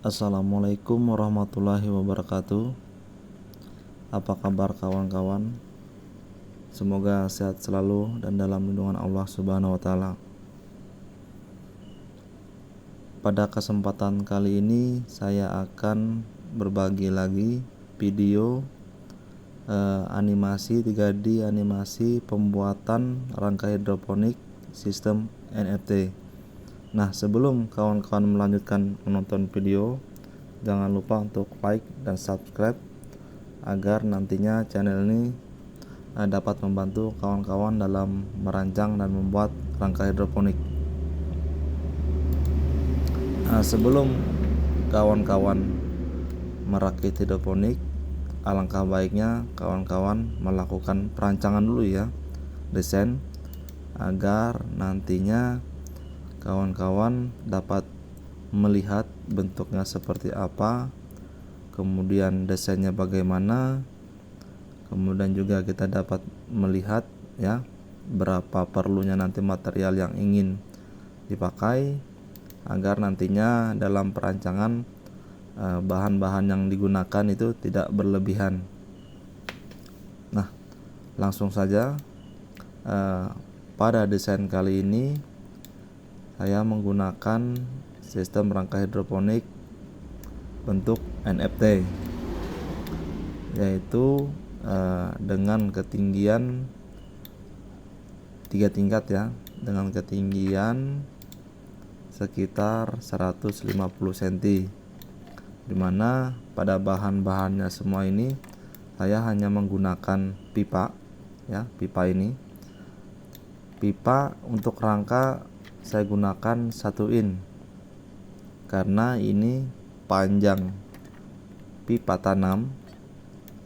Assalamualaikum warahmatullahi wabarakatuh. Apa kabar kawan-kawan? Semoga sehat selalu dan dalam lindungan Allah Subhanahu wa taala. Pada kesempatan kali ini saya akan berbagi lagi video animasi 3D animasi pembuatan rangka hidroponik sistem NFT. Nah, sebelum kawan-kawan melanjutkan menonton video, jangan lupa untuk like dan subscribe agar nantinya channel ini dapat membantu kawan-kawan dalam merancang dan membuat rangka hidroponik. Sebelum kawan-kawan merakit hidroponik, alangkah baiknya kawan-kawan melakukan perancangan dulu ya, desain, agar nantinya kawan-kawan dapat melihat bentuknya seperti apa, kemudian desainnya bagaimana, kemudian juga kita dapat melihat ya berapa perlunya nanti material yang ingin dipakai, agar nantinya dalam perancangan bahan-bahan yang digunakan itu tidak berlebihan. Nah, langsung saja pada desain kali ini saya menggunakan sistem rangka hidroponik bentuk NFT, yaitu dengan ketinggian 3 tingkat ya, dengan ketinggian sekitar 150 cm, dimana pada bahan-bahannya semua ini saya hanya menggunakan pipa ya, pipa ini. Pipa untuk rangka saya gunakan 1 in karena ini panjang pipa tanam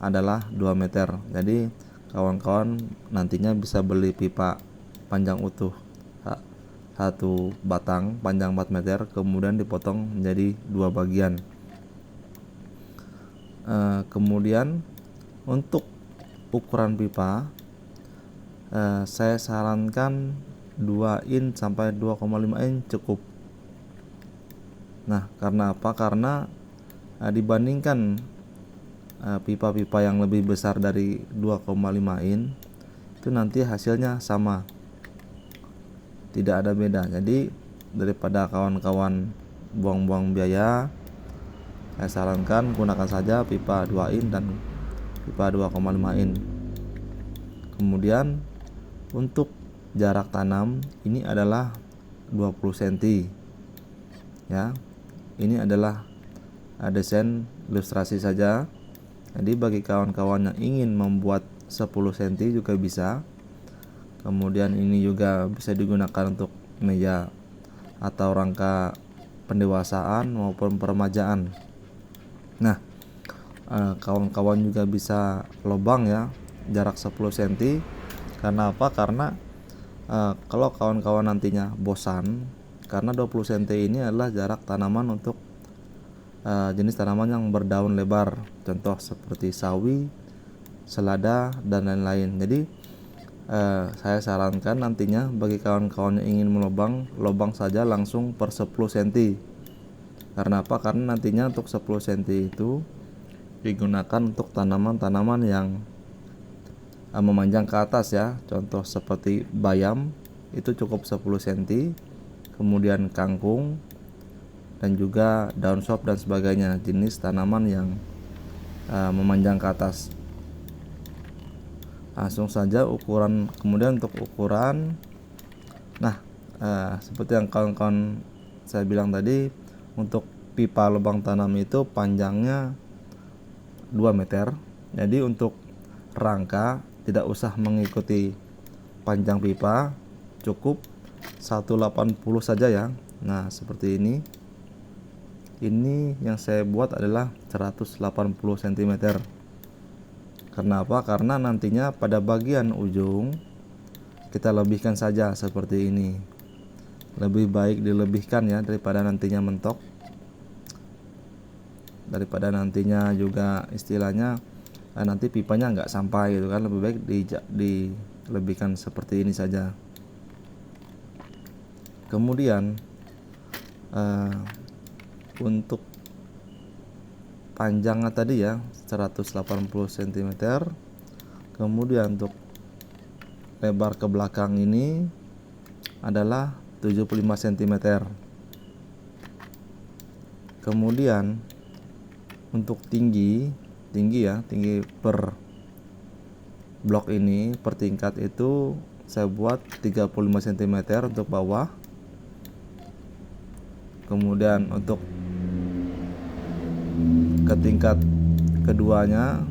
adalah 2 meter. Jadi kawan-kawan nantinya bisa beli pipa panjang utuh satu batang panjang 4 meter, kemudian dipotong menjadi 2 bagian. Kemudian untuk ukuran pipa saya sarankan 2 in sampai 2,5 in cukup. Nah, karena apa? Karena dibandingkan pipa-pipa yang lebih besar dari 2,5 in itu nanti hasilnya sama, tidak ada beda. Jadi daripada kawan-kawan buang-buang biaya, saya sarankan gunakan saja pipa 2 in dan pipa 2,5 in. Kemudian untuk jarak tanam ini adalah 20 cm ya. Ini adalah desain ilustrasi saja. Jadi bagi kawan-kawan yang ingin membuat 10 cm juga bisa. Kemudian ini juga bisa digunakan untuk meja atau rangka pendewasaan maupun peremajaan. Nah, kawan-kawan juga bisa lobang ya, jarak 10 cm. Karena apa? Karena kalau kawan-kawan nantinya bosan, karena 20 cm ini adalah jarak tanaman untuk jenis tanaman yang berdaun lebar, contoh seperti sawi, selada, dan lain-lain. Jadi saya sarankan nantinya bagi kawan-kawan yang ingin lobang saja langsung per 10 cm. Karena apa? Karena nantinya untuk 10 cm itu digunakan untuk tanaman-tanaman yang memanjang ke atas ya, contoh seperti bayam itu cukup 10 cm, kemudian kangkung dan juga daun sop dan sebagainya, jenis tanaman yang memanjang ke atas. Langsung saja ukuran. Kemudian untuk ukuran, nah seperti yang kawan-kawan saya bilang tadi, untuk pipa lubang tanam itu panjangnya 2 meter. Jadi untuk rangka tidak usah mengikuti panjang pipa, cukup 180 saja ya. Nah, seperti ini. Ini yang saya buat adalah 180 cm. Karena apa? Karena nantinya pada bagian ujung kita lebihkan saja seperti ini. Lebih baik dilebihkan ya daripada nantinya mentok, daripada nantinya juga istilahnya nanti pipanya nggak sampai gitu kan. Lebih baik dilebihkan seperti ini saja. Kemudian untuk panjangnya tadi ya 180 cm. Kemudian untuk lebar ke belakang ini adalah 75 cm. Kemudian untuk tinggi per blok ini per tingkat itu saya buat 35 cm untuk bawah. Kemudian untuk ke tingkat keduanya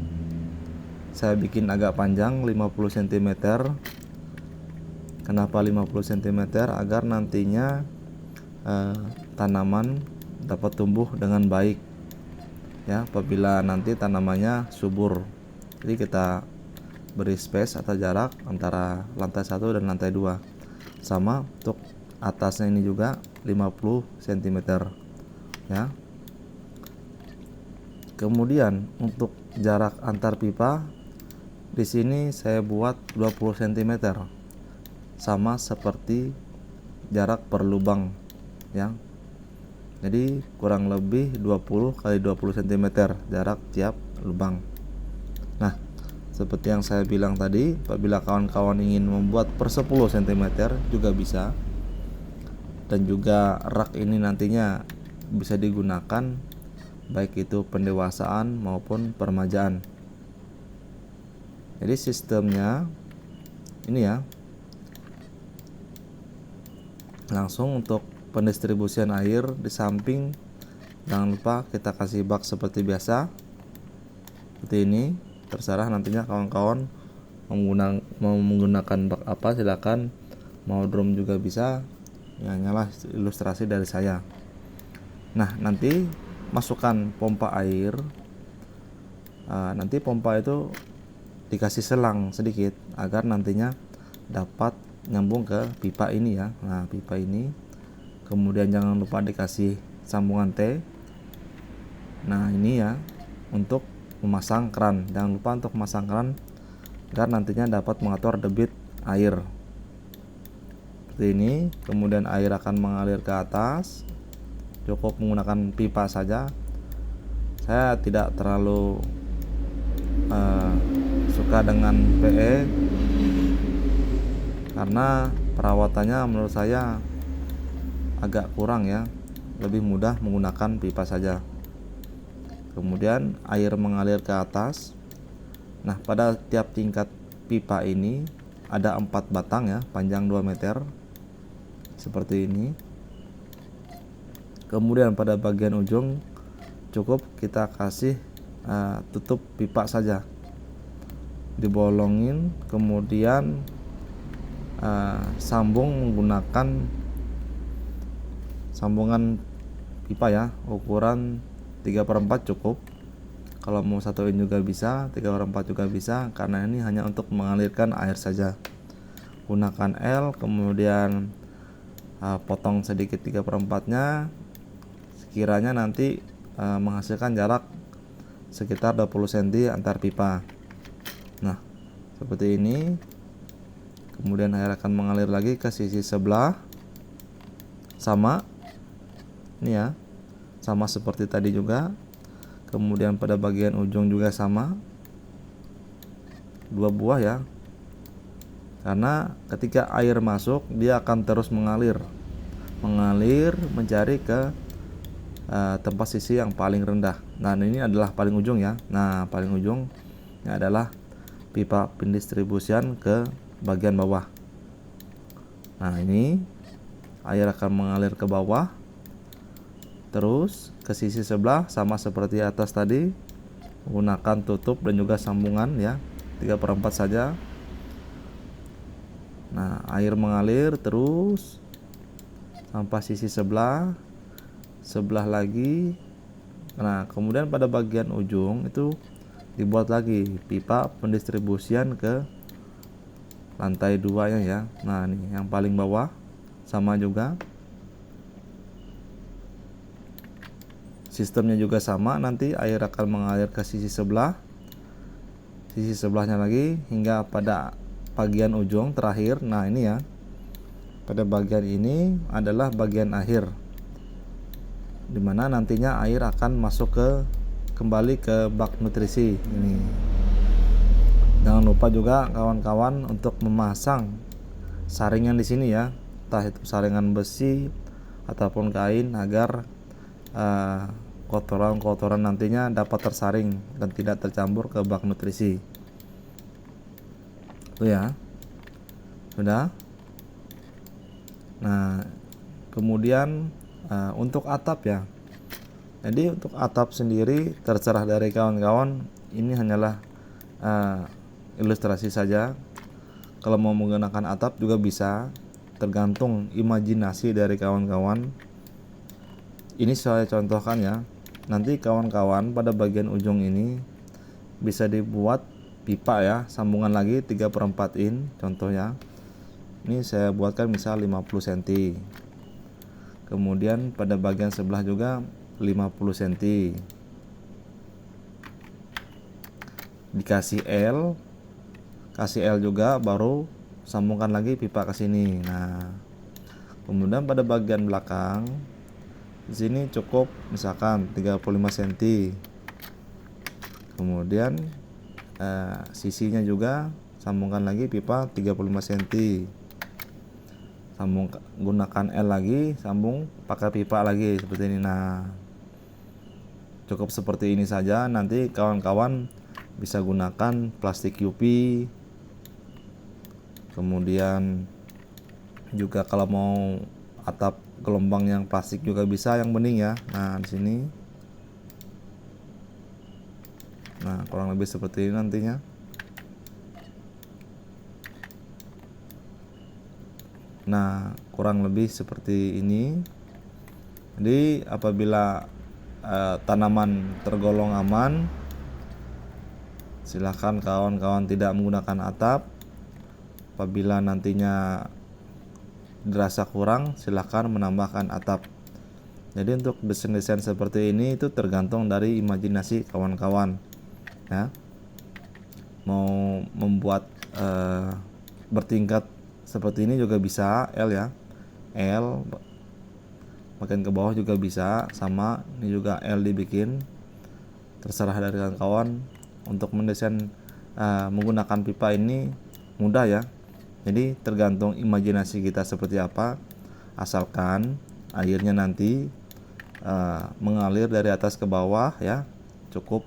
saya bikin agak panjang 50 cm. Kenapa 50 cm? Agar nantinya tanaman dapat tumbuh dengan baik ya, apabila nanti tanamannya subur. Jadi kita beri space atau jarak antara lantai 1 dan lantai 2. Sama untuk atasnya ini juga 50 cm ya. Kemudian untuk jarak antar pipa di sini saya buat 20 cm. Sama seperti jarak per lubang ya. Jadi kurang lebih 20 kali 20 cm jarak tiap lubang. Nah, seperti yang saya bilang tadi, apabila kawan-kawan ingin membuat per 10 cm juga bisa. Dan juga rak ini nantinya bisa digunakan baik itu pendewasaan maupun peremajaan. Jadi sistemnya ini ya. Langsung untuk pendistribusian air di samping, jangan lupa kita kasih bak seperti biasa. Seperti ini, terserah nantinya kawan-kawan mau menggunakan bak apa silakan, mau drum juga bisa. Ya, hanyalah ilustrasi dari saya. Nah, nanti masukkan pompa air. Nanti pompa itu dikasih selang sedikit agar nantinya dapat nyambung ke pipa ini ya. Nah, pipa ini. Kemudian jangan lupa dikasih sambungan T. Nah, ini ya untuk memasang keran. Jangan lupa untuk memasang keran agar nantinya dapat mengatur debit air. Seperti ini. Kemudian air akan mengalir ke atas. Cukup menggunakan pipa saja. Saya tidak terlalu suka dengan PE karena perawatannya menurut saya agak kurang ya. Lebih mudah menggunakan pipa saja. Kemudian air mengalir ke atas. Nah, pada tiap tingkat pipa ini ada 4 batang ya, panjang 2 meter seperti ini. Kemudian pada bagian ujung cukup kita kasih tutup pipa saja, dibolongin, kemudian sambung menggunakan sambungan pipa ya, ukuran 3/4 cukup. Kalau mau satuin juga bisa, 3/4 juga bisa, karena ini hanya untuk mengalirkan air saja. Gunakan L, kemudian potong sedikit 3/4-nya, sekiranya nanti menghasilkan jarak sekitar 20 cm antar pipa. Nah, seperti ini. Kemudian air akan mengalir lagi ke sisi sebelah. Sama ini ya, sama seperti tadi juga. Kemudian pada bagian ujung juga sama, 2 buah ya, karena ketika air masuk dia akan terus mengalir mencari ke tempat sisi yang paling rendah. Nah, ini adalah paling ujung ya. Nah, paling ujung ini adalah pipa pendistribusian ke bagian bawah. Nah, ini air akan mengalir ke bawah terus ke sisi sebelah, sama seperti atas tadi, menggunakan tutup dan juga sambungan ya, 3/4 saja. Nah, air mengalir terus sampai sisi sebelah lagi. Nah, kemudian pada bagian ujung itu dibuat lagi pipa pendistribusian ke lantai 2 ya. Nah, ini yang paling bawah sama juga. Sistemnya juga sama, nanti air akan mengalir ke sisi sebelah, sisi sebelahnya lagi, hingga pada bagian ujung terakhir. Nah, ini ya, pada bagian ini adalah bagian akhir, dimana nantinya air akan masuk ke kembali ke bak nutrisi ini. Jangan lupa juga kawan-kawan untuk memasang saringan di sini ya, entah itu saringan besi ataupun kain, agar kotoran-kotoran nantinya dapat tersaring dan tidak tercampur ke bak nutrisi. Itu ya. Sudah. Nah, kemudian untuk atap ya. Jadi untuk atap sendiri terserah dari kawan-kawan. Ini hanyalah ilustrasi saja. Kalau mau menggunakan atap juga bisa, tergantung imajinasi dari kawan-kawan. Ini saya contohkan ya. Nanti kawan-kawan pada bagian ujung ini bisa dibuat pipa ya, sambungan lagi 3/4 in contohnya. Ini saya buatkan misal 50 cm. Kemudian pada bagian sebelah juga 50 cm. Dikasih L, kasih L juga, baru sambungkan lagi pipa ke sini. Nah, kemudian pada bagian belakang di sini cukup misalkan 35 cm. Kemudian sisinya juga sambungkan lagi pipa 35 cm. Gunakan L lagi, sambung pakai pipa lagi seperti ini. Nah, cukup seperti ini saja. Nanti kawan-kawan bisa gunakan plastik UV. Kemudian juga kalau mau atap gelombang yang plastik juga bisa, yang bening ya. Nah, di sini. Nah, kurang lebih seperti ini nantinya. Nah, kurang lebih seperti ini. Jadi apabila tanaman tergolong aman, silahkan kawan-kawan tidak menggunakan atap. Apabila nantinya dirasa kurang, silahkan menambahkan atap. Jadi untuk desain-desain seperti ini itu tergantung dari imajinasi kawan-kawan ya. Mau membuat bertingkat seperti ini juga bisa, L ya, L makin ke bawah juga bisa, sama ini juga L dibikin. Terserah dari kawan-kawan. Untuk mendesain menggunakan pipa ini mudah ya. Jadi tergantung imajinasi kita seperti apa, asalkan airnya nanti mengalir dari atas ke bawah ya, cukup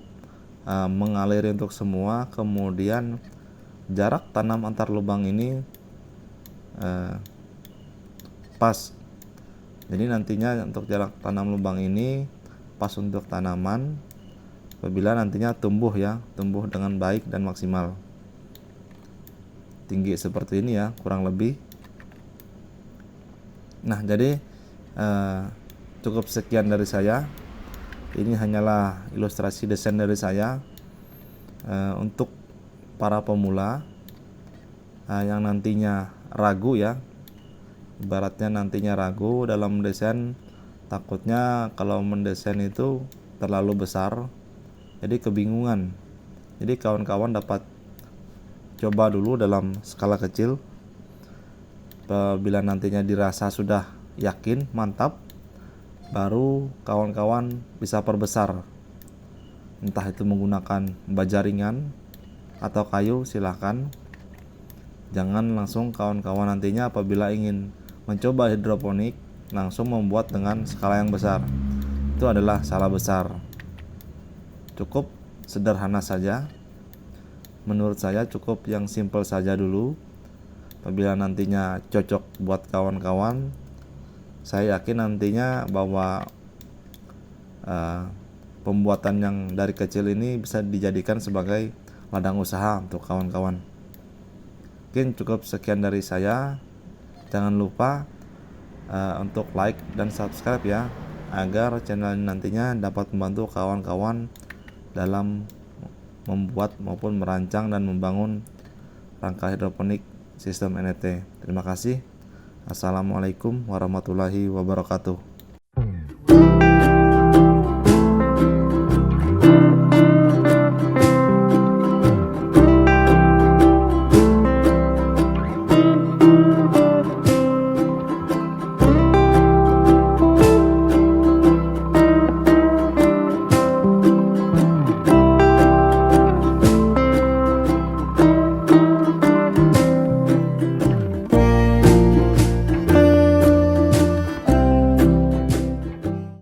mengalir untuk semua. Kemudian jarak tanam antar lubang ini pas. Jadi nantinya untuk jarak tanam lubang ini pas untuk tanaman apabila nantinya tumbuh ya, tumbuh dengan baik dan maksimal. Tinggi seperti ini ya kurang lebih. Nah, jadi cukup sekian dari saya. Ini hanyalah ilustrasi desain dari saya untuk para pemula yang nantinya ragu ya, ibaratnya nantinya ragu dalam mendesain, takutnya kalau mendesain itu terlalu besar jadi kebingungan. Jadi kawan-kawan dapat coba dulu dalam skala kecil. Apabila nantinya dirasa sudah yakin, mantap, baru kawan-kawan bisa perbesar. Entah itu menggunakan baja ringan atau kayu, silahkan. Jangan langsung kawan-kawan nantinya apabila ingin mencoba hidroponik langsung membuat dengan skala yang besar. Itu adalah salah besar. Cukup sederhana saja. Menurut saya cukup yang simple saja dulu. Apabila nantinya cocok buat kawan-kawan, saya yakin nantinya bahwa pembuatan yang dari kecil ini bisa dijadikan sebagai ladang usaha untuk kawan-kawan. Mungkin cukup sekian dari saya. Jangan lupa untuk like dan subscribe ya, agar channel ini nantinya dapat membantu kawan-kawan dalam membuat maupun merancang dan membangun rangka hidroponik sistem NFT. Terima kasih. Assalamualaikum warahmatullahi wabarakatuh.